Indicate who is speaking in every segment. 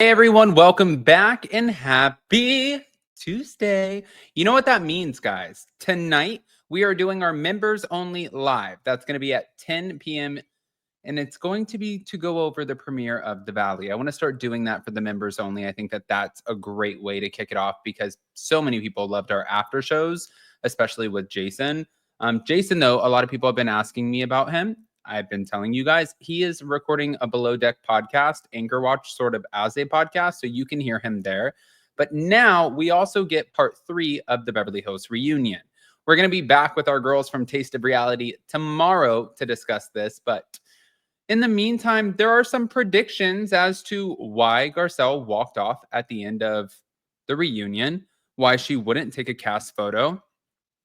Speaker 1: Hey everyone, welcome back and happy Tuesday. You know what that means, guys? Tonight we are doing our members only live. That's going to be at 10 p.m. and it's going to be to go over the premiere of The Valley. I want to start doing that for the members only. I think that that's a great way to kick it off because so many people loved our after shows, especially with Jason. Jason, though, a lot of people have been asking me about him. I've been telling you guys, he is recording a Below Deck podcast, Anchor Watch, sort of as a podcast, so you can hear him there. But now we also get part 3 of the Beverly Hills reunion. We're going to be back with our girls from Taste of Reality tomorrow to discuss this. But in the meantime, there are some predictions as to why Garcelle walked off at the end of the reunion, why she wouldn't take a cast photo.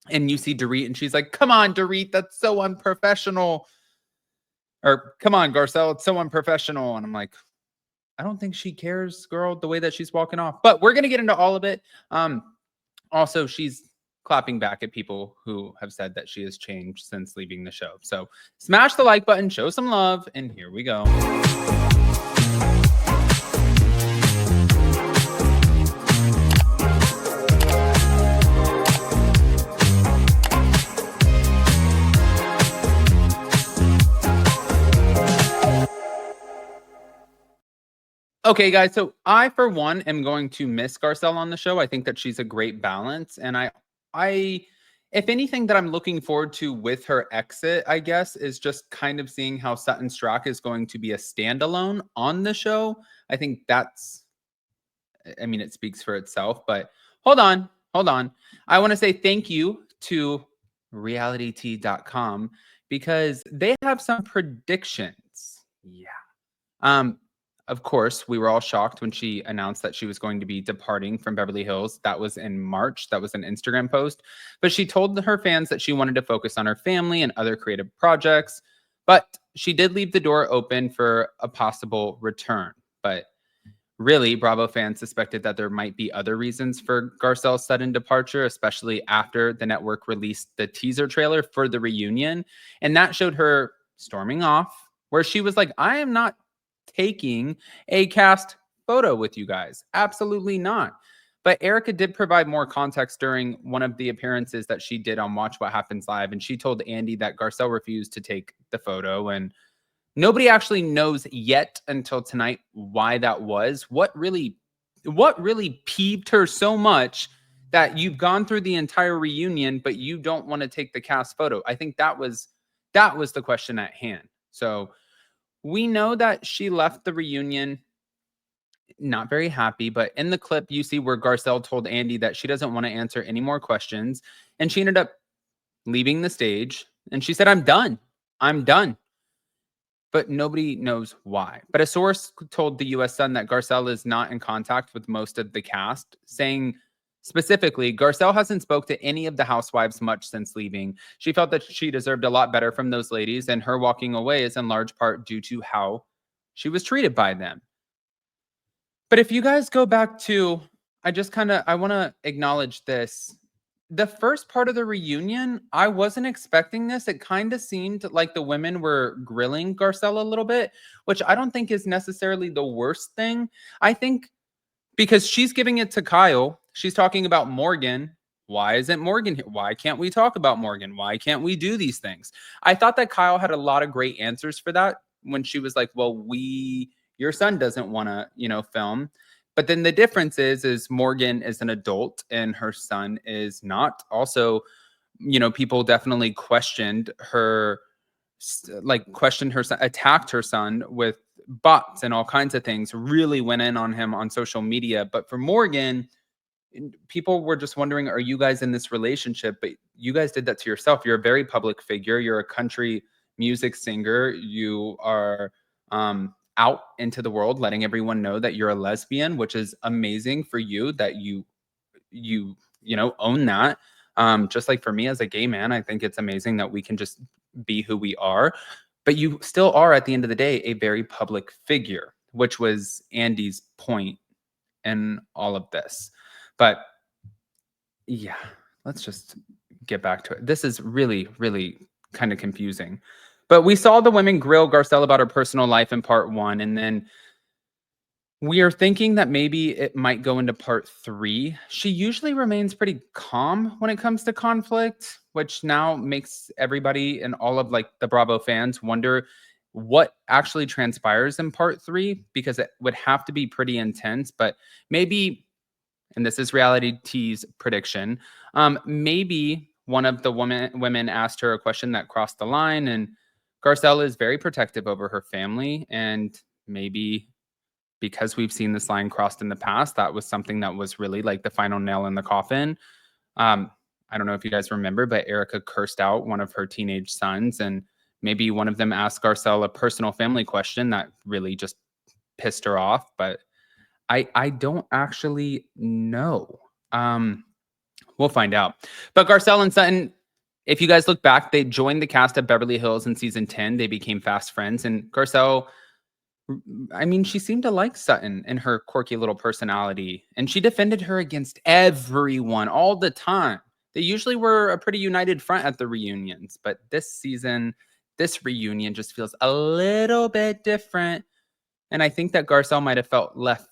Speaker 1: And you see Dorit, and she's like, come on, Dorit, that's so unprofessional. Or, come on, Garcelle, it's so unprofessional. And I'm like, I don't think she cares, girl, the way that she's walking off. But we're going to get into all of it. Also, she's clapping back at people who have said that she has changed since leaving the show. So smash the like button, show some love, and here we go. Okay, guys, so I, for one, am going to miss Garcelle on the show. I think that she's a great balance. And if anything that I'm looking forward to with her exit, I guess, is just kind of seeing how Sutton Stracke is going to be a standalone on the show. I think that's, I mean, it speaks for itself. But hold on. I want to say thank you to realityt.com because they have some predictions. Yeah. Of course, we were all shocked when she announced that she was going to be departing from Beverly Hills. That was in March. That was an Instagram post. But she told her fans that she wanted to focus on her family and other creative projects. But she did leave the door open for a possible return. But really, Bravo fans suspected that there might be other reasons for Garcelle's sudden departure, especially after the network released the teaser trailer for the reunion. And that showed her storming off, where she was like, I am not taking a cast photo with you guys. Absolutely not. But Erika did provide more context during one of the appearances that she did on Watch What Happens Live. And she told Andy that Garcelle refused to take the photo. And nobody actually knows yet until tonight why that was. What really peeved her so much that you've gone through the entire reunion, but you don't want to take the cast photo? I think that was the question at hand. So we know that she left the reunion not very happy, but in the clip you see where Garcelle told Andy that she doesn't want to answer any more questions, and she ended up leaving the stage, and she said, I'm done. But nobody knows why. But a source told the US Sun that Garcelle is not in contact with most of the cast, saying specifically, Garcelle hasn't spoke to any of the housewives much since leaving. She felt that she deserved a lot better from those ladies, and her walking away is in large part due to how she was treated by them. But if you guys go back to, I want to acknowledge this. The first part of the reunion, I wasn't expecting this. It kind of seemed like the women were grilling Garcelle a little bit, which I don't think is necessarily the worst thing. I think because she's giving it to Kyle. She's talking about Morgan. Why isn't Morgan here? Why can't we talk about Morgan? Why can't we do these things? I thought that Kyle had a lot of great answers for that when she was like, well, your son doesn't want to, film. But then the difference is Morgan is an adult and her son is not. Also, people definitely questioned her son, attacked her son with bots and all kinds of things, really went in on him on social media. But for Morgan, people were just wondering, are you guys in this relationship? But you guys did that to yourself. You're a very public figure. You're a country music singer. You are out into the world, letting everyone know that you're a lesbian, which is amazing for you that you own that. Just like for me as a gay man, I think it's amazing that we can just be who we are. But you still are, at the end of the day, a very public figure, which was Andy's point in all of this. But yeah, let's just get back to it. This is really, really kind of confusing. But we saw the women grill Garcelle about her personal life in part 1. And then We are thinking that maybe it might go into part 3. She usually remains pretty calm when it comes to conflict, which now makes everybody and all of like the Bravo fans wonder what actually transpires in part 3, because it would have to be pretty intense. But maybe, and this is Reality T's prediction, maybe one of the women asked her a question that crossed the line, and Garcelle is very protective over her family, and maybe because we've seen this line crossed in the past, that was something that was really like the final nail in the coffin. I don't know if you guys remember, but Erika cursed out one of her teenage sons, and maybe one of them asked Garcelle a personal family question that really just pissed her off. But I don't actually know. We'll find out. But Garcelle and Sutton, if you guys look back, they joined the cast of Beverly Hills in season 10. They became fast friends, and Garcelle, I mean, she seemed to like Sutton and her quirky little personality, and she defended her against everyone all the time. They usually were a pretty united front at the reunions, but this season, this reunion just feels a little bit different. And I think that Garcelle might have felt left,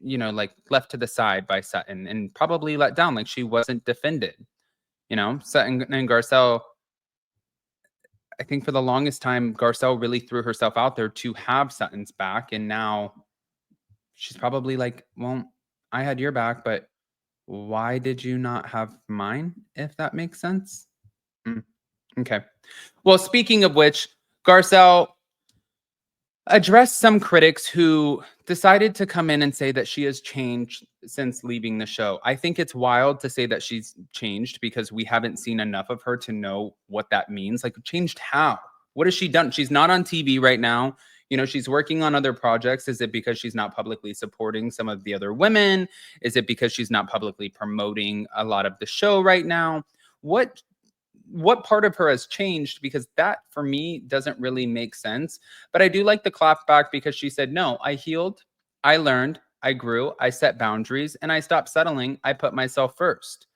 Speaker 1: like left to the side by Sutton and probably let down, like she wasn't defended. Sutton and Garcelle, I think for the longest time, Garcelle really threw herself out there to have Sutton's back. And now she's probably like, well, I had your back, but why did you not have mine? If that makes sense. Okay. Well, speaking of which, Garcelle addressed some critics who decided to come in and say that she has changed since leaving the show. I think it's wild to say that she's changed because we haven't seen enough of her to know what that means. Like, changed how? What has she done? She's not on TV right now. She's working on other projects. Is it because she's not publicly supporting some of the other women? Is it because she's not publicly promoting a lot of the show right now? What part of her has changed? Because that for me doesn't really make sense. But I do like the clapback because she said, no, I healed, I learned, I grew, I set boundaries, and I stopped settling. I put myself first,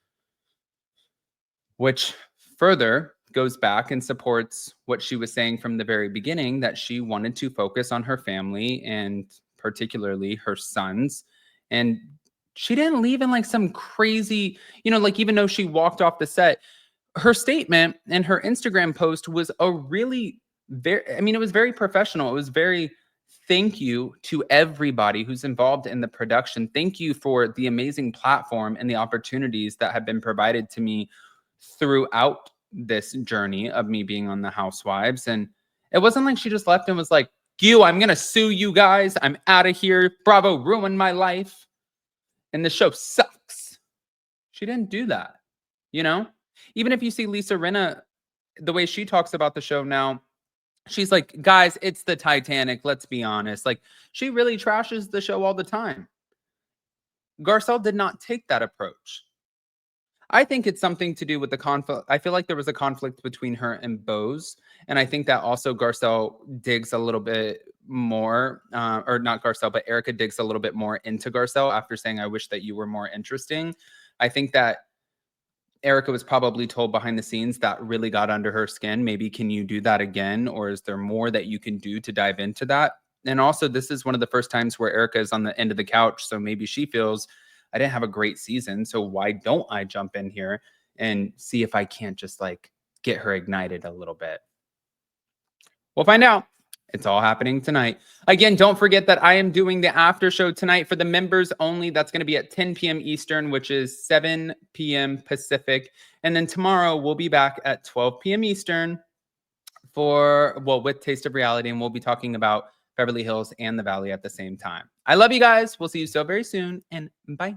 Speaker 1: which further goes back and supports what she was saying from the very beginning, that she wanted to focus on her family and particularly her sons. And she didn't leave in like some crazy, like even though she walked off the set, her statement and her Instagram post was it was very professional. It was very, thank you to everybody who's involved in the production. Thank you for the amazing platform and the opportunities that have been provided to me throughout this journey of me being on the Housewives. And it wasn't like she just left and was like, I'm going to sue you guys. I'm out of here. Bravo ruined my life. And the show sucks. She didn't do that, Even if you see Lisa Rinna, the way she talks about the show now, she's like, guys, it's the Titanic. Let's be honest. Like, she really trashes the show all the time. Garcelle did not take that approach. I think it's something to do with the conflict. I feel like there was a conflict between her and Bose. And I think that also Garcelle digs a little bit more, or not Garcelle, but Erika digs a little bit more into Garcelle after saying, I wish that you were more interesting. I think that Erika was probably told behind the scenes that really got under her skin. Maybe can you do that again? Or is there more that you can do to dive into that? And also, this is one of the first times where Erika is on the end of the couch. So maybe she feels, I didn't have a great season. So why don't I jump in here and see if I can't just like get her ignited a little bit? We'll find out. It's all happening tonight. Again, don't forget that I am doing the after show tonight for the members only. That's going to be at 10 p.m. Eastern, which is 7 p.m. Pacific. And then tomorrow we'll be back at 12 p.m. Eastern with Taste of Reality. And we'll be talking about Beverly Hills and the Valley at the same time. I love you guys. We'll see you so very soon. And bye.